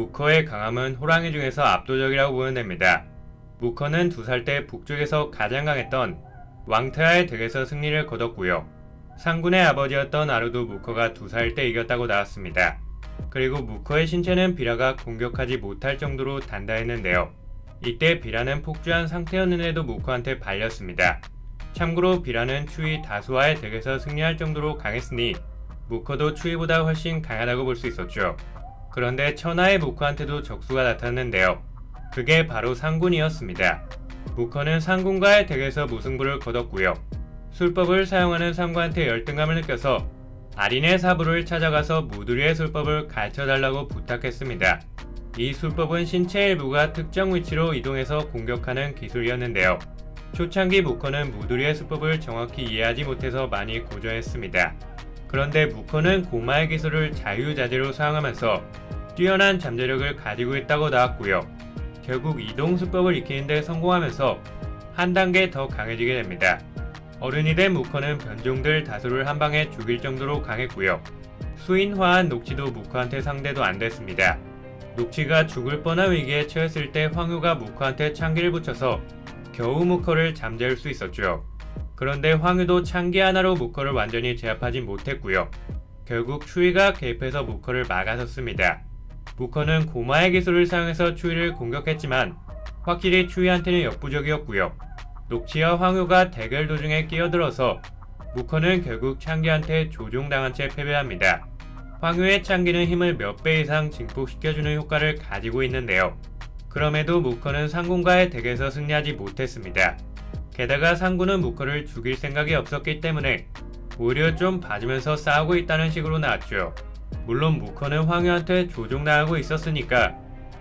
무커의 강함은 호랑이 중에서 압도적이라고 보면 됩니다. 무커는 2살 때 북쪽에서 가장 강했던 왕트아의 덱에서 승리를 거뒀고요. 상군의 아버지였던 아루도 무커가 2살 때 이겼다고 나왔습니다. 그리고 무커의 신체는 비라가 공격하지 못할 정도로 단단했는데요. 이때 비라는 폭주한 상태였는데도 무커한테 발렸습니다. 참고로 비라는 추위 다수와의 덱에서 승리할 정도로 강했으니 무커도 추위보다 훨씬 강하다고 볼 수 있었죠. 그런데 천하의 무커한테도 적수가 나타났는데요. 그게 바로 상군이었습니다. 무커는 상군과의 덱에서 무승부를 거뒀고요. 술법을 사용하는 상군한테 열등감을 느껴서 아린의 사부를 찾아가서 무두리의 술법을 가르쳐달라고 부탁했습니다. 이 술법은 신체 일부가 특정 위치로 이동해서 공격하는 기술이었는데요. 초창기 무커는 무두리의 술법을 정확히 이해하지 못해서 많이 고전했습니다. 그런데 무커는 고마의 기술을 자유자재로 사용하면서 뛰어난 잠재력을 가지고 있다고 나왔고요. 결국 이동 수법을 익히는 데 성공하면서 한 단계 더 강해지게 됩니다. 어른이 된 무커는 변종들 다수를 한 방에 죽일 정도로 강했고요. 수인화한 녹치도 무커한테 상대도 안 됐습니다. 녹치가 죽을 뻔한 위기에 처했을 때 황유가 무커한테 창기를 붙여서 겨우 무커를 잠재울 수 있었죠. 그런데 황유도 창기 하나로 무커를 완전히 제압하지 못했고요. 결국 추위가 개입해서 무커를 막아섰습니다. 무커는 고마의 기술을 사용해서 추위를 공격했지만 확실히 추위한테는 역부족이었고요. 녹치와 황유가 대결 도중에 끼어들어서 무커는 결국 창기한테 조종당한 채 패배합니다. 황유의 창기는 힘을 몇 배 이상 증폭시켜주는 효과를 가지고 있는데요. 그럼에도 무커는 상군과의 덱에서 승리하지 못했습니다. 게다가 상군은 무커를 죽일 생각이 없었기 때문에 오히려 좀 봐주면서 싸우고 있다는 식으로 나왔죠. 물론 무커는 황유한테 조종당하고 있었으니까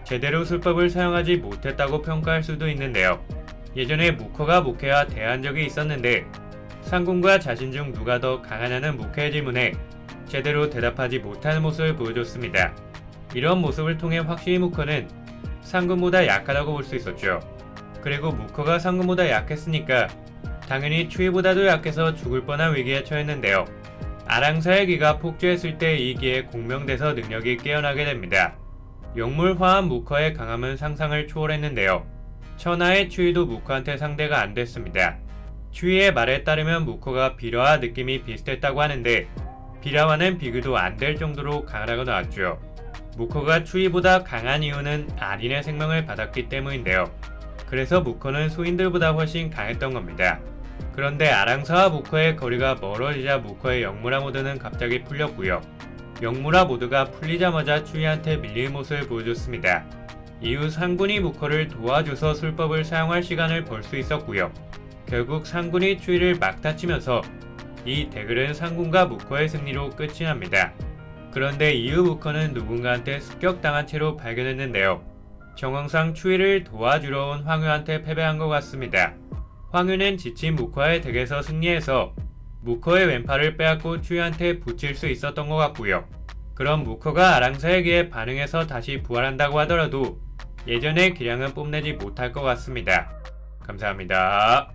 제대로 술법을 사용하지 못했다고 평가할 수도 있는데요. 예전에 무커가 무케와 대한 적이 있었는데 상군과 자신 중 누가 더 강하냐는 무케의 질문에 제대로 대답하지 못하는 모습을 보여줬습니다. 이런 모습을 통해 확실히 무커는 상군보다 약하다고 볼 수 있었죠. 그리고 무커가 상군보다 약했으니까 당연히 추위보다도 약해서 죽을 뻔한 위기에 처했는데요. 아랑사의 기가 폭주했을 때 이 기에 공명돼서 능력이 깨어나게 됩니다. 영물화한 무커의 강함은 상상을 초월했는데요. 천하의 추위도 무커한테 상대가 안 됐습니다. 추위의 말에 따르면 무커가 비라와 느낌이 비슷했다고 하는데 비라와는 비교도 안 될 정도로 강하다고 나왔죠. 무커가 추위보다 강한 이유는 아린의 생명을 받았기 때문인데요. 그래서 무커는 소인들보다 훨씬 강했던 겁니다. 그런데 아랑사와 무커의 거리가 멀어지자 무커의 영무라 모드는 갑자기 풀렸고요. 영무라 모드가 풀리자마자 추위한테 밀릴 모습을 보여줬습니다. 이후 상군이 무커를 도와줘서 술법을 사용할 시간을 벌 수 있었고요. 결국 상군이 추위를 막다치면서 이 대결은 상군과 무커의 승리로 끝이 납니다. 그런데 이후 무커는 누군가한테 습격당한 채로 발견했는데요. 정황상 추위를 도와주러 온 황유한테 패배한 것 같습니다. 황유는 지친 무커의 덱에서 승리해서 무커의 왼팔을 빼앗고 추위한테 붙일 수 있었던 것 같고요. 그럼 무커가 아랑사의 기에 반응해서 다시 부활한다고 하더라도 예전의 기량은 뽐내지 못할 것 같습니다. 감사합니다.